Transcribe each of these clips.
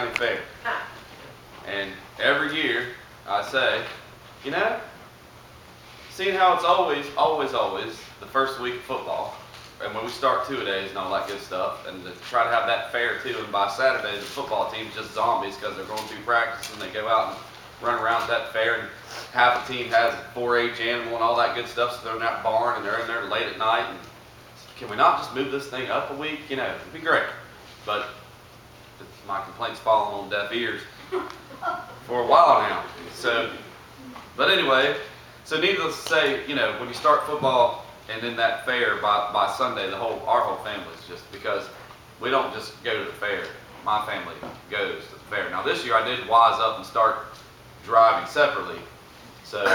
County Fair. And every year I say, you know, seeing how it's always the first week of football, and when we start two-a-days and all that good stuff, and to try to have that fair too, and by Saturday the football team's just zombies because they're going through practice and they go out and run around that fair, and half the team has a 4-H animal and all that good stuff, so they're in that barn and they're in there late at night, and can we not just move this thing up a week? You know, it'd be great. But my complaint's falling on deaf ears for a while now. So, but anyway, so needless to say, you know, when you start football and then that fair by Sunday, our whole family's just, because we don't just go to the fair. My family goes to the fair. Now this year I did wise up and start driving separately. So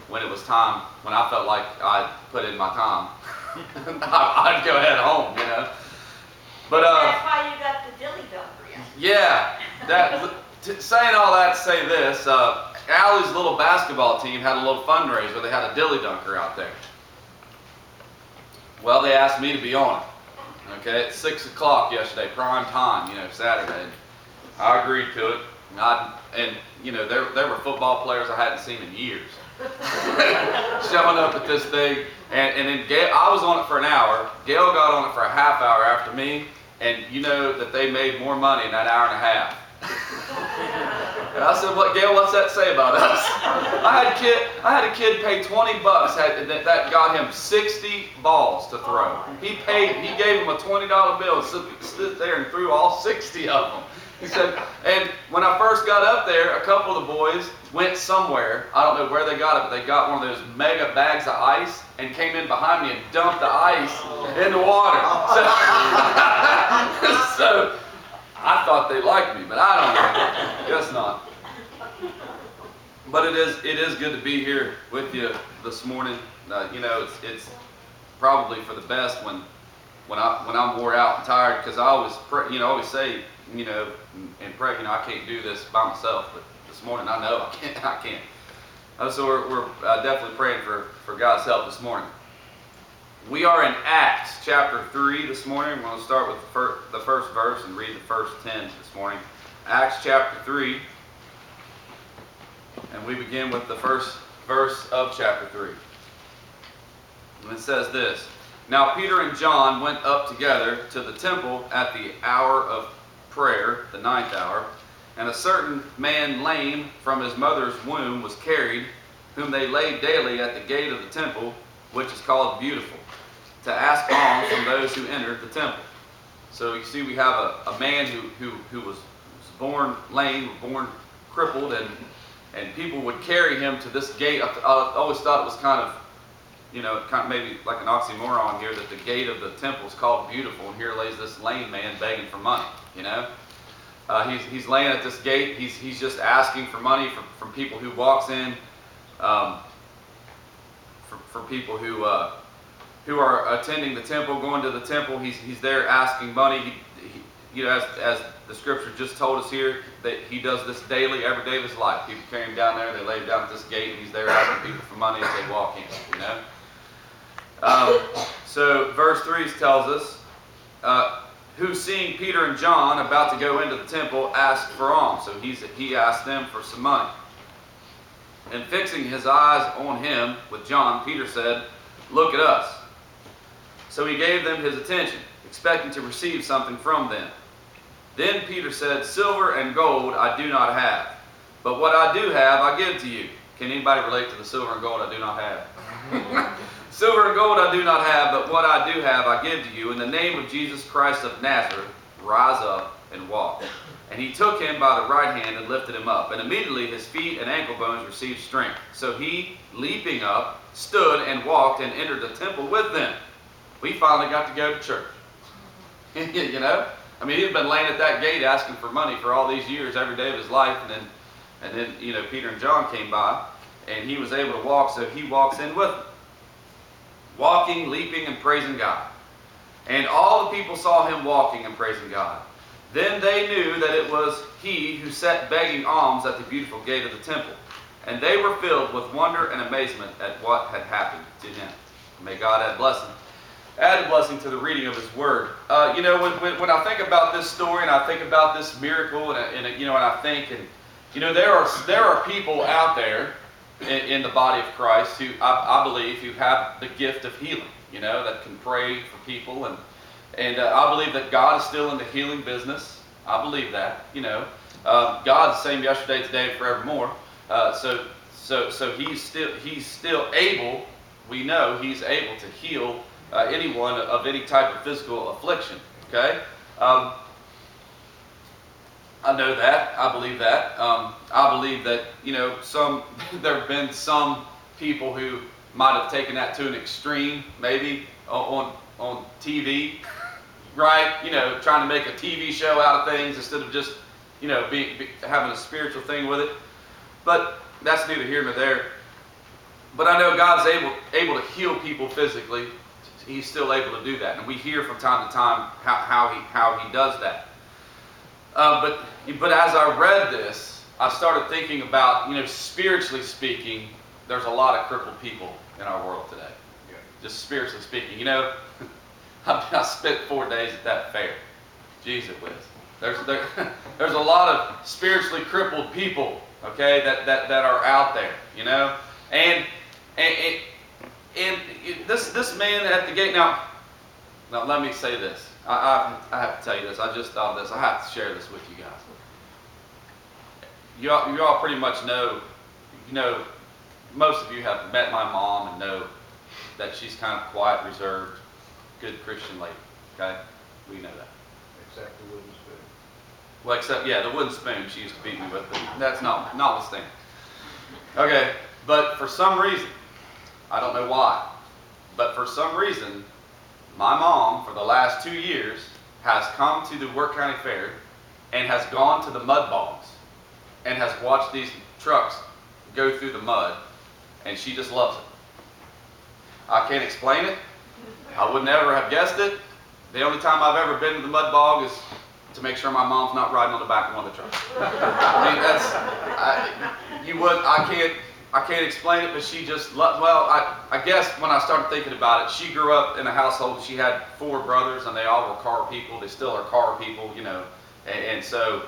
when it was time, when I felt like I'd put in my time, I'd go head home, you know. But that's why you got the dilly dumper. Yeah. Saying all that to say this, Allie's little basketball team had a little fundraiser where they had a dilly dunker out there. Well, they asked me to be on it. Okay, at 6 o'clock yesterday, prime time, you know, Saturday. And I agreed to it. And you know, there were football players I hadn't seen in years showing up at this thing. And then I was on it for an hour. Gail got on it for a half hour after me. And you know that they made more money in that hour and a half. And I said, Gail, what's that say about us? I had a kid pay $20 that got him 60 balls to throw. He gave him a $20 bill and stood there and threw all 60 of them. He said, and when I first got up there, a couple of the boys went somewhere. I don't know where they got it, but they got one of those mega bags of ice and came in behind me and dumped the ice in the water. So I thought they liked me, but I don't know. Guess not. But it is good to be here with you this morning. You know, it's probably for the best when I'm wore out and tired, because I always pray, you know, always say, you know, and pray, you know, I can't do this by myself, but this morning I know I can't. So we're definitely praying for God's help this morning. We are in Acts chapter 3 this morning. We're going to start with the first verse and read the first 10 this morning. Acts chapter 3, and we begin with the first verse of chapter 3. And it says this: Now Peter and John went up together to the temple at the hour of prayer, the 9th hour, and a certain man lame from his mother's womb was carried, whom they laid daily at the gate of the temple, which is called Beautiful, to ask alms from those who entered the temple. So you see, we have a man who was born lame, born crippled, and people would carry him to this gate. I always thought it was kind of, you know, maybe like an oxymoron here, that the gate of the temple is called Beautiful, and here lays this lame man begging for money. You know, he's laying at this gate. He's just asking for money from people who walks in, for people who are attending the temple, going to the temple. He's there asking money. You know, as the scripture just told us here, that he does this daily, every day of his life. People carry him down there, they lay him down at this gate, and he's there asking people for money as they walk in. You know. So verse 3 tells us, who seeing Peter and John about to go into the temple asked for alms. So he asked them for some money. And fixing his eyes on him with John, Peter said, Look at us. So he gave them his attention, expecting to receive something from them. Then Peter said, Silver and gold I do not have, but what I do have I give to you. Can anybody relate to the silver and gold I do not have? Silver and gold I do not have, but what I do have I give to you. In the name of Jesus Christ of Nazareth, rise up and walk. And he took him by the right hand and lifted him up. And immediately his feet and ankle bones received strength. So he, leaping up, stood and walked and entered the temple with them. We finally got to go to church. You know? I mean, he'd been laying at that gate asking for money for all these years, every day of his life. And then you know, Peter and John came by, and he was able to walk, so he walks in with them, walking, leaping, and praising God. And all the people saw him walking and praising God. Then they knew that it was he who sat begging alms at the beautiful gate of the temple. And they were filled with wonder and amazement at what had happened to him. May God add blessing add a blessing to the reading of His Word. When I think about this story and I think about this miracle, and I think, there are people out there in the body of Christ who I believe who have the gift of healing. That can pray for people, and I believe that God is still in the healing business. I believe that. God's the same yesterday, today, and forevermore. So He's still able. We know He's able to heal anyone of any type of physical affliction. Okay, I know that. I believe that. I believe that there have been some people who might have taken that to an extreme, maybe on TV, right? Trying to make a TV show out of things instead of just having a spiritual thing with it. But that's neither here nor there. But I know God's able to heal people physically. He's still able to do that, and we hear from time to time how He does that. But as I read this, I started thinking about spiritually speaking, there's a lot of crippled people in our world today. Yeah. Just spiritually speaking, I spent 4 days at that fair. Jesus whiz. There's a lot of spiritually crippled people, okay, that are out there, and this man at the gate. Now let me say this. I have to tell you this. I just thought of this. I have to share this with you guys. You all pretty much know. Most of you have met my mom and know that she's kind of quiet, reserved, good Christian lady. Okay, we know that. Except the wooden spoon. Well, except the wooden spoon she used to beat me with, but that's notwithstanding. Okay, but for some reason, I don't know why, but for some reason, my mom, for the last 2 years, has come to the Work County Fair and has gone to the mud bogs and has watched these trucks go through the mud, and she just loves it. I can't explain it. I would never have guessed it. The only time I've ever been to the mud bog is to make sure my mom's not riding on the back of one of the trucks. I can't explain it, but she just I guess when I started thinking about it, she grew up in a household. She had 4 brothers, and they all were car people. They still are car people, and so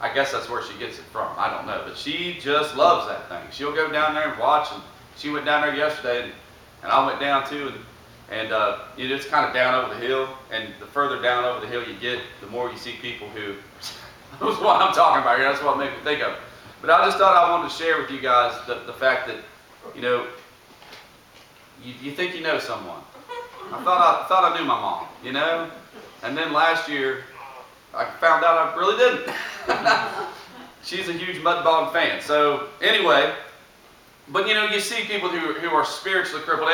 I guess that's where she gets it from. I don't know, but she just loves that thing. She'll go down there and watch, and she went down there yesterday, and I went down too, and it's kind of down over the hill, and the further down over the hill you get, the more you see people who, that's what I'm talking about here, that's what made me think of it. But I just thought I wanted to share with you guys the fact that, you think you know someone. I thought I knew my mom, and then last year, I found out I really didn't. She's a huge mud bog fan. So anyway, but you see people who are spiritually crippled,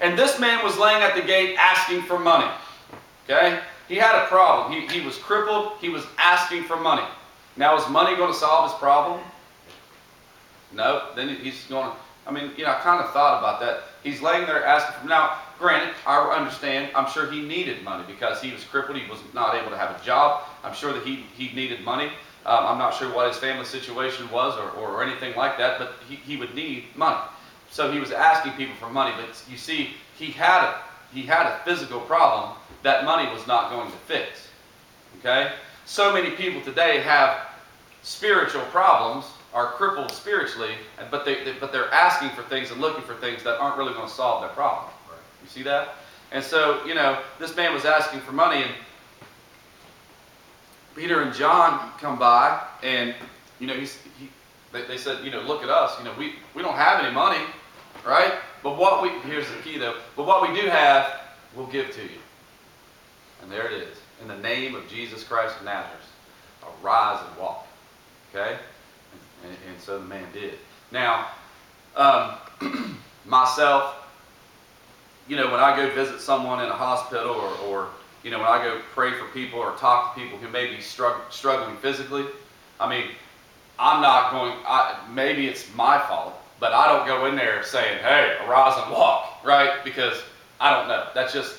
and this man was laying at the gate asking for money. Okay? He had a problem. He was crippled. He was asking for money. Now, is money going to solve his problem? No. Then he's going to, I kind of thought about that. He's laying there asking for, now, granted, I understand, I'm sure he needed money because he was crippled. He was not able to have a job. I'm sure that he needed money. I'm not sure what his family situation was or anything like that, but he would need money. So he was asking people for money, but you see, he had a physical problem that money was not going to fix. Okay? So many people today have spiritual problems, are crippled spiritually, but they're asking for things and looking for things that aren't really going to solve their problem. Right. You see that? And so, this man was asking for money, and Peter and John come by, and they said, look at us, we don't have any money, right? But here's the key though, but what we do have, we'll give to you. And there it is. In the name of Jesus Christ of Nazareth, arise and walk. Okay? And so the man did. Now, myself, when I go visit someone in a hospital or when I go pray for people or talk to people who may be struggling physically, I'm not going, maybe it's my fault, but I don't go in there saying, hey, arise and walk, right? Because I don't know. That's just,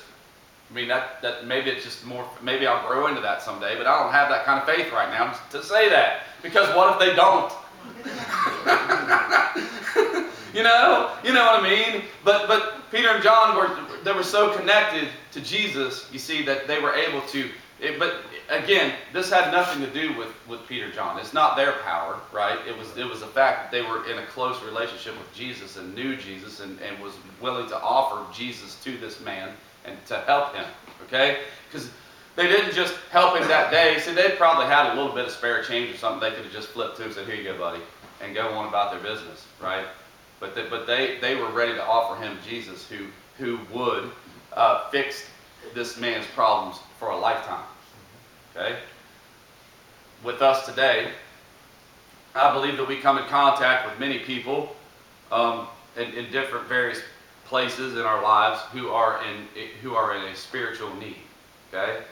that maybe it's just more, maybe I'll grow into that someday, but I don't have that kind of faith right now to say that. Because what if they don't? You know what I mean? But Peter and John were so connected to Jesus, you see, that they were able to. But again, this had nothing to do with Peter and John. It's not their power, right? It was the fact that they were in a close relationship with Jesus and knew Jesus and was willing to offer Jesus to this man and to help him. Okay, because they didn't just help him that day. See, they probably had a little bit of spare change or something. They could have just flipped to him and said, "Here you go, buddy," and go on about their business, right? But they were ready to offer him Jesus, who would fix this man's problems for a lifetime. Okay? With us today, I believe that we come in contact with many people in different various places in our lives who are in a spiritual need. Okay?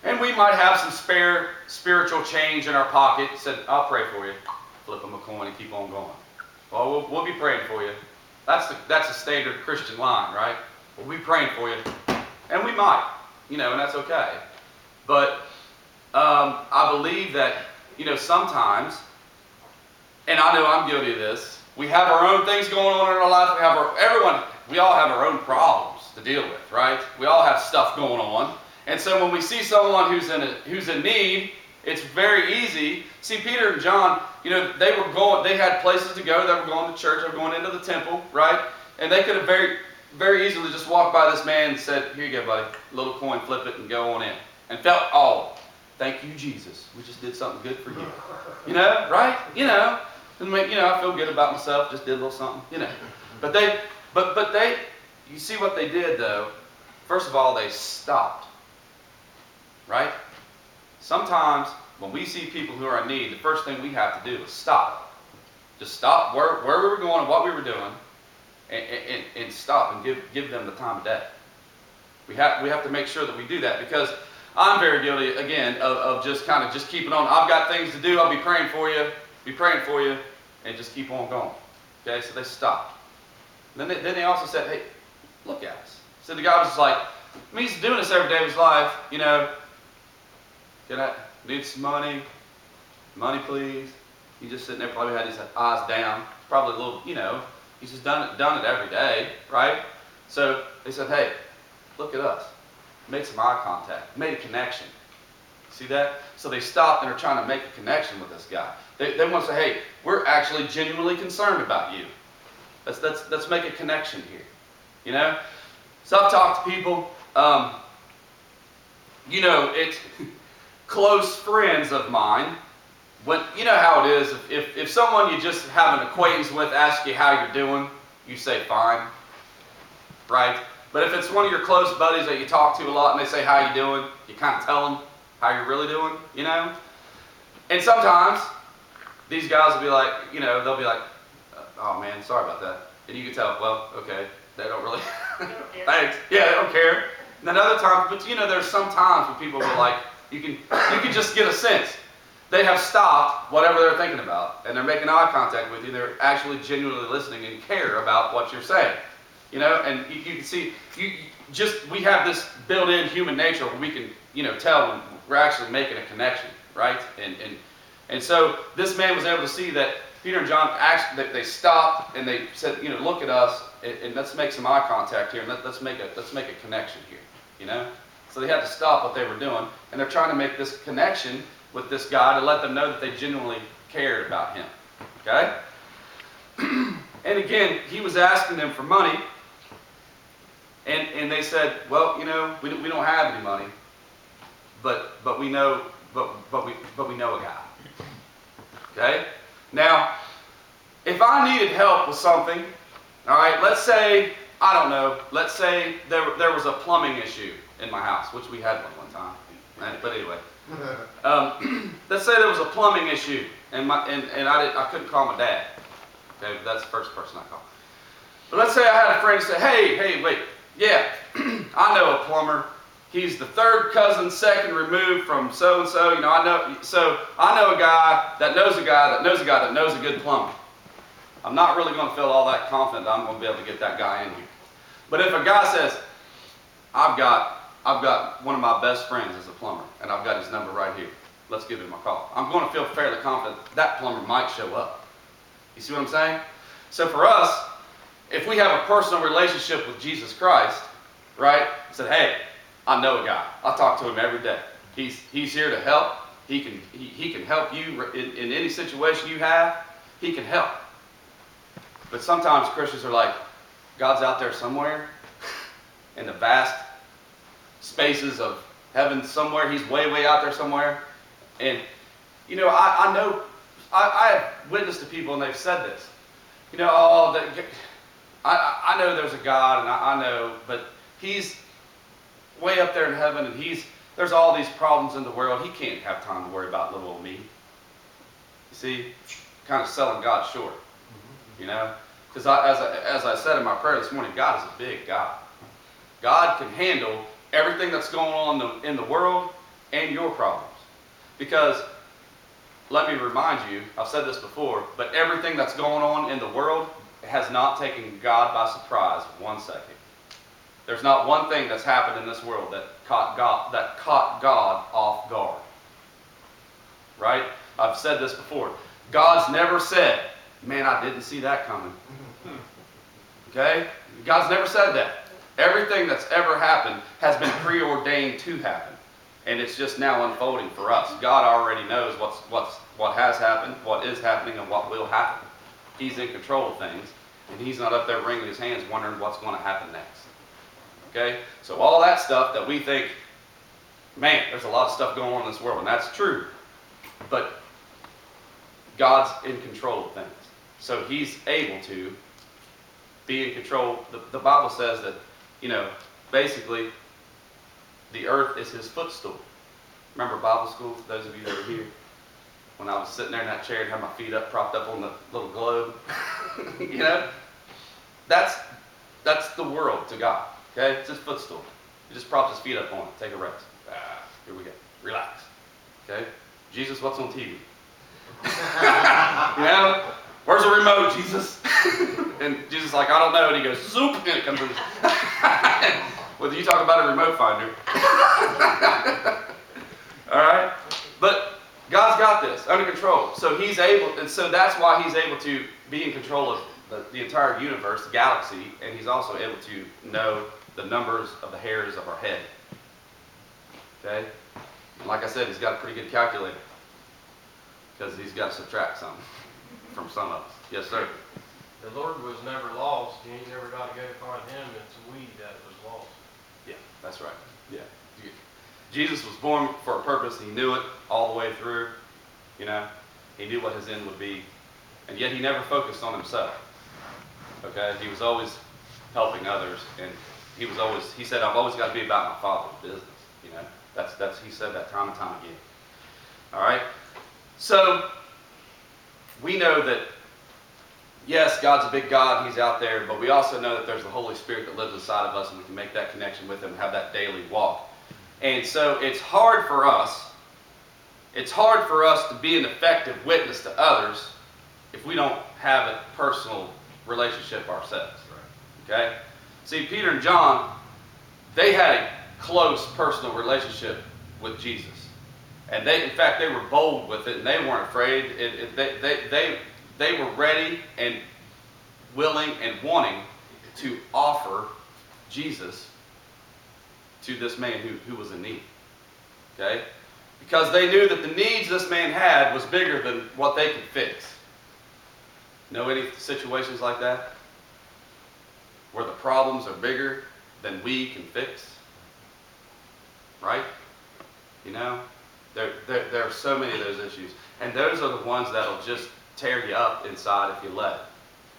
And we might have some spare spiritual change in our pocket. Said, "I'll pray for you." Flip them a coin and keep on going. Well, we'll be praying for you. That's a standard Christian line, right? We'll be praying for you. And we might, and that's okay. But I believe that, sometimes, and I know I'm guilty of this, we have our own things going on in our life. We all have our own problems to deal with, right? We all have stuff going on. And so when we see someone who's in need, it's very easy. See, Peter and John, they had places to go. They were going to church. They were going into the temple, right? And they could have very, very easily just walked by this man and said, "Here you go, buddy. Little coin, flip it, and go on in." And felt, "Oh, thank you, Jesus. We just did something good for you." Right? And I feel good about myself. Just did a little something, But they, you see what they did though. First of all, they stopped. Right? Sometimes when we see people who are in need, the first thing we have to do is stop. Just stop where we were going and what we were doing, and stop and give them the time of day. We have to make sure that we do that, because I'm very guilty again of just keeping on. I've got things to do. I'll be praying for you, and just keep on going. Okay, so they stopped. Then they also said, "Hey, look at us." So the guy was just like, he's doing this every day of his life, "Can I need some money? Money, please." He's just sitting there, probably had his eyes down. Probably a little, he's just done it every day, right? So they said, "Hey, look at us." Made some eye contact, made a connection. See that? So they stopped and are trying to make a connection with this guy. They want to say, "Hey, we're actually genuinely concerned about you. Let's make a connection here." So I've talked to people, it's close friends of mine. When how it is, if someone you just have an acquaintance with asks you how you're doing, you say fine, right? But if it's one of your close buddies that you talk to a lot and they say how you doing, you kind of tell them how you're really doing, And sometimes these guys will be like, they'll be like, "Oh man, sorry about that." And you can tell, well, okay, they don't really, thanks. Yeah, they don't care. And then other times, but there's some times when people will like, you can just get a sense. They have stopped whatever they're thinking about, and they're making eye contact with you. They're actually genuinely listening and care about what you're saying. And you can see, we have this built-in human nature where we can, tell when we're actually making a connection, right? And so this man was able to see that Peter and John actually, they stopped and they said, "Look at us, and let's make some eye contact here, and let's make a connection here," So they had to stop what they were doing, and they're trying to make this connection with this guy to let them know that they genuinely cared about him. Okay? And again, he was asking them for money, and they said, "Well, we don't have any money, but we know we know a guy." Okay? Now, if I needed help with something, all right, let's say, I don't know, let's say there was a plumbing issue in my house, which we had one time. But anyway, let's say there was a plumbing issue, and I couldn't call my dad. Okay, that's the first person I called. But let's say I had a friend say, hey, wait, yeah, I know a plumber. He's the third cousin, second removed from so and so. I know a guy that knows a guy that knows a guy that knows a good plumber. I'm not really going to feel all that confident that I'm going to be able to get that guy in here. But if a guy says, I've got one of my best friends is a plumber, and I've got his number right here. Let's give him a call. I'm going to feel fairly confident that plumber might show up. You see what I'm saying? So for us, if we have a personal relationship with Jesus Christ, right? Said, hey, I know a guy. I talk to him every day. He's here to help. He can help you in any situation you have. He can help. But sometimes Christians are like, God's out there somewhere in the vast spaces of heaven somewhere. He's way, way out there somewhere. And, you know, I know, I have witnessed to people and they've said this. You know, I know there's a God and I know, but he's way up there in heaven and there's all these problems in the world. He can't have time to worry about little old me. You see, kind of selling God short, you know. Because as I said in my prayer this morning, God is a big God. God can handle everything that's going on in the world and your problems. Because, let me remind you, I've said this before, but everything that's going on in the world has not taken God by surprise 1 second. There's not one thing that's happened in this world that caught God off guard. Right? I've said this before. God's never said, man, I didn't see that coming. Okay? God's never said that. Everything that's ever happened has been preordained to happen. And it's just now unfolding for us. God already knows what has happened, what is happening, and what will happen. He's in control of things. And he's not up there wringing his hands wondering what's going to happen next. Okay? So all that stuff that we think, man, there's a lot of stuff going on in this world. And that's true. But God's in control of things. So he's able to be in control. The Bible says that, you know, basically, the earth is his footstool. Remember Bible school, for those of you that were here? When I was sitting there in that chair and had my feet up, propped up on the little globe. You know? That's the world to God. Okay? It's his footstool. He just props his feet up on it. Take a rest. Here we go. Relax. Okay? Jesus, what's on TV? You know? Where's the remote, Jesus? And Jesus is like, I don't know. And he goes, zoop, and it comes in. Well, you talk about a remote finder. All right? But God's got this under control. So he's able, and so that's why he's able to be in control of the entire universe, the galaxy, and he's also able to know the numbers of the hairs of our head. Okay? And like I said, he's got a pretty good calculator. Because he's got to subtract some from some of us. Yes, sir. The Lord was never lost. You ain't never got to go find him. It's we that was lost. Yeah, that's right. Yeah. Jesus was born for a purpose. He knew it all the way through. You know, he knew what his end would be. And yet he never focused on himself. Okay? He was always helping others. And he said, I've always got to be about my Father's business. You know, he said that time and time again. All right? So, we know that, yes, God's a big God, he's out there, but we also know that there's the Holy Spirit that lives inside of us and we can make that connection with him and have that daily walk. And so it's hard for us to be an effective witness to others if we don't have a personal relationship ourselves. Okay? See, Peter and John, they had a close personal relationship with Jesus. And in fact, they were bold with it, and they weren't afraid. They were ready and willing and wanting to offer Jesus to this man who was in need. Okay? Because they knew that the needs this man had was bigger than what they could fix. Know any situations like that? Where the problems are bigger than we can fix? Right? You know? There are so many of those issues. And those are the ones that'll just tear you up inside if you let it.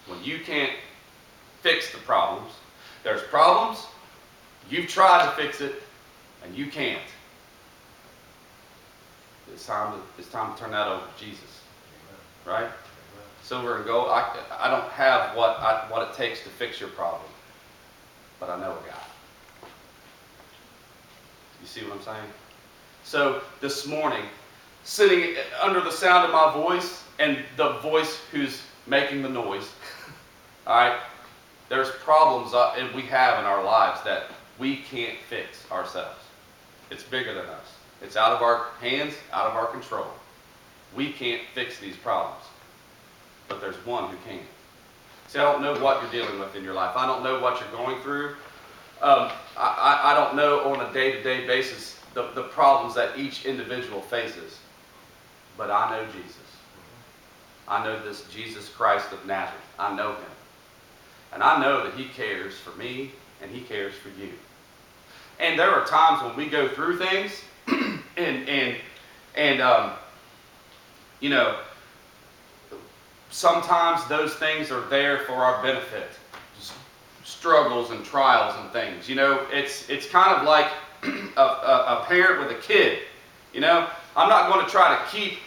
When you can't fix the problems, there's problems, you've tried to fix it, and you can't. It's time to turn that over to Jesus. Right? Silver and gold, I don't have what it takes to fix your problem. But I know a guy. You see what I'm saying? So this morning, sitting under the sound of my voice and the voice who's making the noise, all right, there's problems that we have in our lives that we can't fix ourselves. It's bigger than us. It's out of our hands, out of our control. We can't fix these problems, but there's one who can. See, I don't know what you're dealing with in your life. I don't know what you're going through. I don't know on a day-to-day basis the problems that each individual faces, but I know Jesus. I know this Jesus Christ of Nazareth. I know him. And I know that he cares for me and he cares for you. And there are times when we go through things and you know, sometimes those things are there for our benefit. Struggles and trials and things. You know, it's kind of like a parent with a kid. You know, I'm not going to try to keep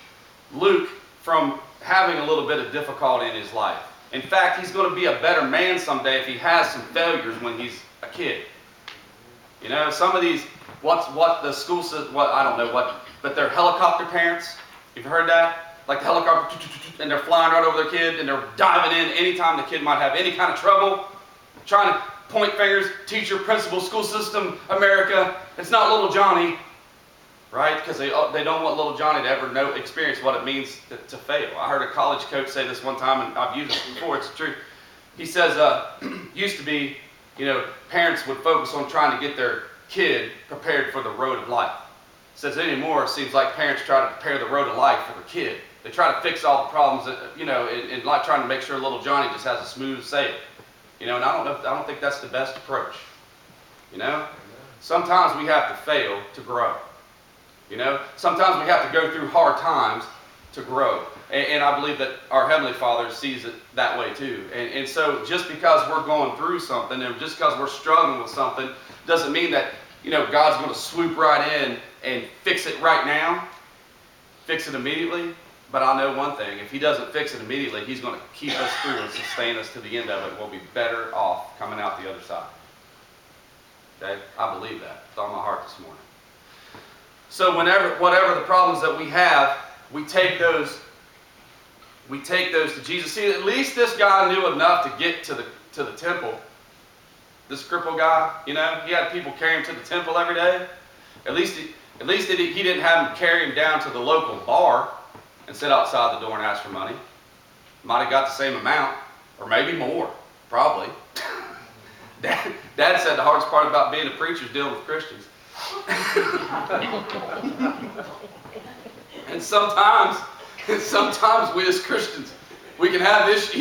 Luke from having a little bit of difficulty in his life. In fact, he's going to be a better man someday if he has some failures when he's a kid. You know, some of these, what the school says, I don't know what, but they're helicopter parents. You've heard that? Like the helicopter, and they're flying right over their kid, and they're diving in anytime the kid might have any kind of trouble, trying to point fingers, teacher, principal, school system, America. It's not little Johnny, right? Because they don't want little Johnny to ever experience what it means to fail. I heard a college coach say this one time, and I've used it before. It's true. He says, used to be, you know, parents would focus on trying to get their kid prepared for the road of life. Says anymore, it seems like parents try to prepare the road of life for their kid. They try to fix all the problems, that, you know, and like trying to make sure little Johnny just has a smooth sail. You know, and I don't think that's the best approach. You know, sometimes we have to fail to grow. You know, sometimes we have to go through hard times to grow. And I believe that our Heavenly Father sees it that way too. And so just because we're going through something and just because we're struggling with something doesn't mean that, you know, God's going to swoop right in and fix it right now, fix it immediately. But I know one thing, if he doesn't fix it immediately, he's going to keep us through and sustain us to the end of it. We'll be better off coming out the other side. Okay? I believe that. It's on my heart this morning. So whatever the problems that we have, we take those to Jesus. See, at least this guy knew enough to get to the temple. This crippled guy, you know, he had people carry him to the temple every day. At least he didn't have him carry him down to the local bar and sit outside the door and ask for money. Might have got the same amount, or maybe more, probably. Dad said the hardest part about being a preacher is dealing with Christians. And sometimes we as Christians, we can have this,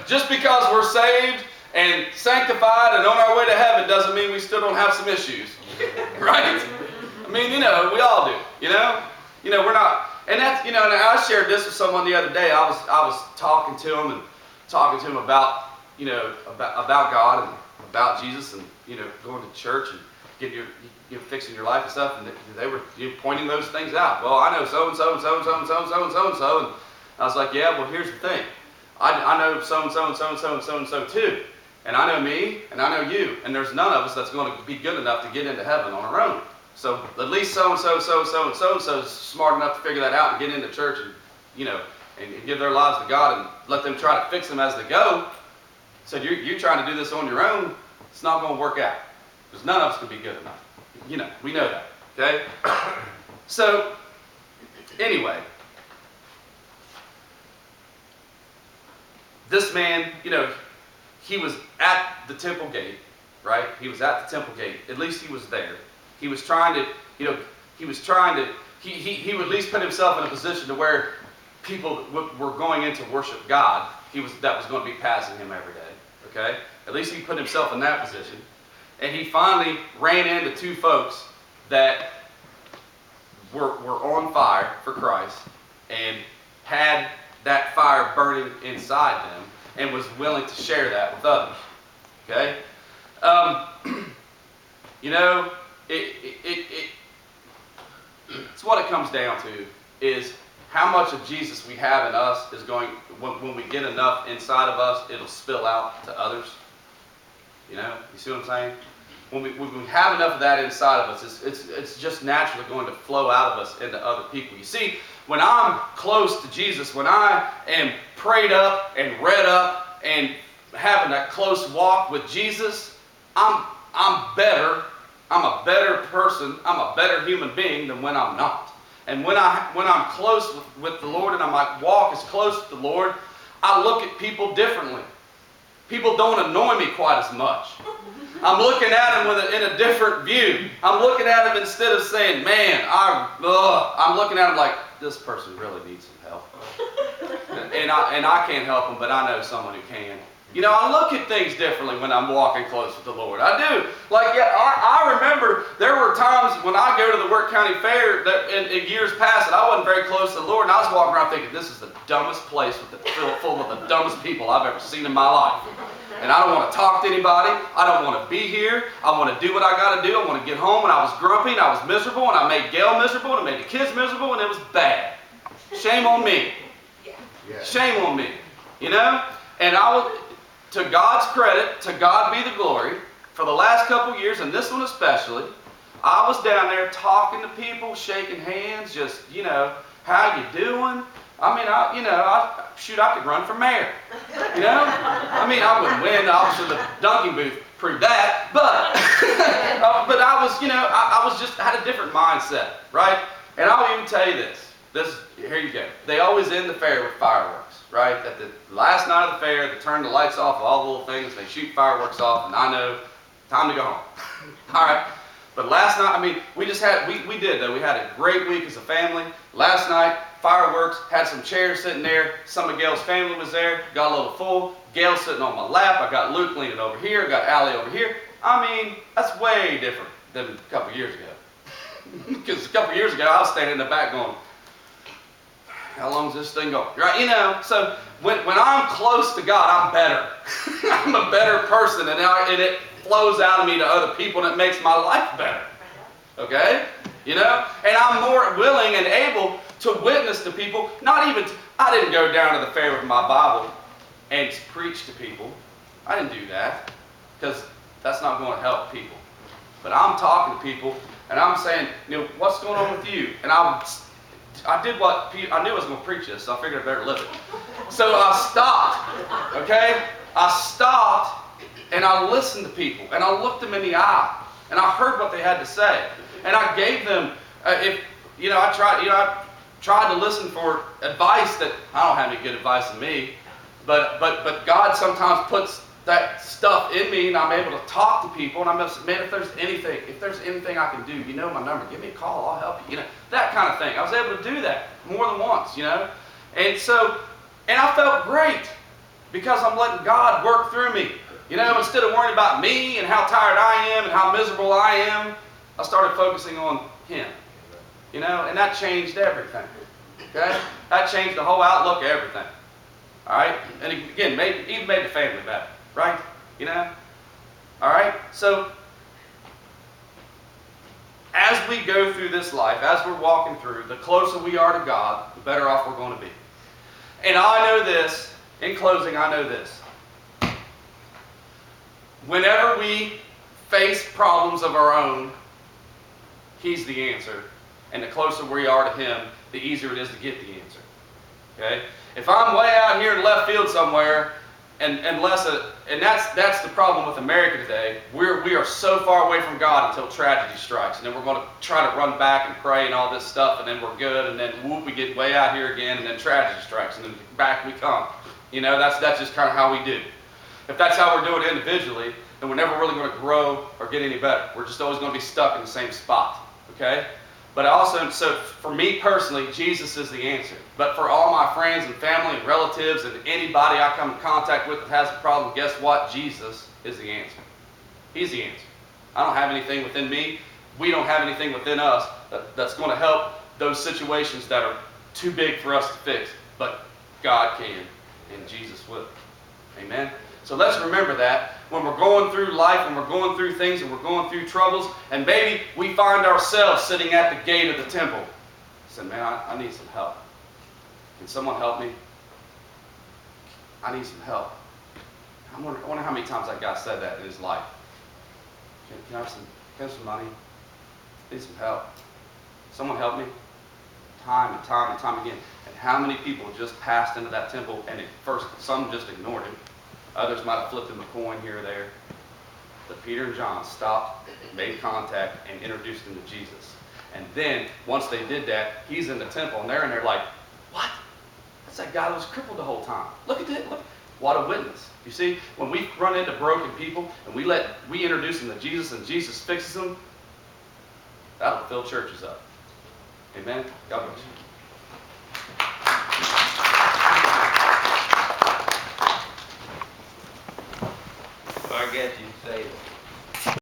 just because we're saved and sanctified and on our way to heaven doesn't mean we still don't have some issues, right? I mean, we all do, we're not, and that's, and I shared this with someone the other day. I was talking to him about, about God and about Jesus and, going to church and getting fixing your life and stuff, and they were pointing those things out. Well, I know so-and-so and so-and-so and so-and-so and so-and-so, and I was like, yeah, well, here's the thing. I know so-and-so and so-and-so and so-and-so too. And I know me, and I know you, and there's none of us that's going to be good enough to get into heaven on our own. So at least so-and-so, so-and-so, and so-and-so is smart enough to figure that out and get into church and, and give their lives to God and let them try to fix them as they go. So you're trying to do this on your own, it's not going to work out. Because none of us can be good enough. We know that, okay? So, anyway, this man, he was at the temple gate, right? He was at the temple gate. At least he was there. He was trying to, he would at least put himself in a position to where people were going in to worship God. That was going to be passing him every day, okay? At least he put himself in that position. And he finally ran into two folks that were on fire for Christ and had that fire burning inside them and was willing to share that with others. Okay? It's what it comes down to is how much of Jesus we have in us is going, when we get enough inside of us, it'll spill out to others. You see what I'm saying? When we have enough of that inside of us, it's just naturally going to flow out of us into other people. You see, when I'm close to Jesus, when I am prayed up and read up and having that close walk with Jesus, I'm better. I'm a better person. I'm a better human being than when I'm not. And when I'm close with the Lord and my walk is close to the Lord, I look at people differently. People don't annoy me quite as much. I'm looking at them in a different view. I'm looking at them instead of saying, man, I'm looking at them like, this person really needs some help. And I can't help them, but I know someone who can. You know, I look at things differently when I'm walking close with the Lord. I do. Like, yeah, I remember there were times when I go to the Wirt County Fair that in years past that I wasn't very close to the Lord, and I was walking around thinking, this is the dumbest place full of the dumbest people I've ever seen in my life. And I don't want to talk to anybody. I don't want to be here. I want to do what I got to do. I want to get home. And I was grumpy, and I was miserable, and I made Gail miserable, and I made the kids miserable, and it was bad. Shame on me. Shame on me. You know? And to God's credit, to God be the glory, for the last couple years, and this one especially, I was down there talking to people, shaking hands, just, you know, how you doing? I mean, I could run for mayor. You know? I mean, I wouldn't win. Obviously, the dunking booth proved that. But, but I was, you know, I had a different mindset, right? And I'll even tell you this. Here you go. They always end the fair with fireworks, right? At the last night of the fair, they turn the lights off, all the little things, they shoot fireworks off, and I know, time to go home. All right. But last night, I mean, we did though. We had a great week as a family. Last night, fireworks, had some chairs sitting there. Some of Gail's family was there, got a little full. Gail's sitting on my lap. I got Luke leaning over here, got Allie over here. I mean, that's way different than a couple years ago. Because a couple years ago, I was standing in the back going, how long is this thing going? Right? You know, so when I'm close to God, I'm better. I'm a better person, and it flows out of me to other people, and it makes my life better. Okay? You know? And I'm more willing and able to witness to people. I didn't go down to the fair with my Bible and preach to people. I didn't do that, because that's not going to help people. But I'm talking to people, and I'm saying, you know, what's going on with you? And I did what I knew I was going to preach this, so I figured I better live it. So I stopped, okay? I stopped, and I listened to people, and I looked them in the eye, and I heard what they had to say, and I gave them, I tried to listen for advice that I don't have any good advice in me, but God sometimes puts that stuff in me, and I'm able to talk to people, and I'm just, man, if there's anything I can do, you know my number, give me a call, I'll help you, you know, that kind of thing. I was able to do that more than once, you know, and I felt great, because I'm letting God work through me, you know, instead of worrying about me, and how tired I am, and how miserable I am, I started focusing on Him, you know, and that changed everything, okay, that changed the whole outlook of everything, all right, and again, even made the family better. Right? You know? Alright? So, as we go through this life, as we're walking through, the closer we are to God, the better off we're going to be. And I know this, in closing, I know this. Whenever we face problems of our own, He's the answer. And the closer we are to Him, the easier it is to get the answer. Okay? If I'm way out here in left field somewhere, and that's the problem with America today. We are so far away from God until tragedy strikes, and then we're going to try to run back and pray and all this stuff, and then we're good, and then whoop, we get way out here again, and then tragedy strikes, and then back we come. You know, that's just kind of how we do. If that's how we're doing individually, then we're never really going to grow or get any better. We're just always going to be stuck in the same spot. Okay? But also, so for me personally, Jesus is the answer. But for all my friends and family and relatives and anybody I come in contact with that has a problem, guess what? Jesus is the answer. He's the answer. I don't have anything within me. We don't have anything within us that's going to help those situations that are too big for us to fix. But God can, and Jesus will. Amen? So let's remember that when we're going through life, when we're going through things, and we're going through troubles, and maybe we find ourselves sitting at the gate of the temple. Say, man, I need some help. Can someone help me? I need some help. I wonder how many times that guy said that in his life. Can I have some money? I need some help. Someone help me? Time and time and time again. And how many people just passed into that temple, and at first some just ignored him. Others might have flipped him a coin here or there. But Peter and John stopped, made contact, and introduced him to Jesus. And then, once they did that, he's in the temple, and they're in there like, what? That's that guy that was crippled the whole time. Look at it. Look. What a witness. You see, when we run into broken people and we introduce them to Jesus and Jesus fixes them, that'll fill churches up. Amen. God bless you. Well, I guess you'd say that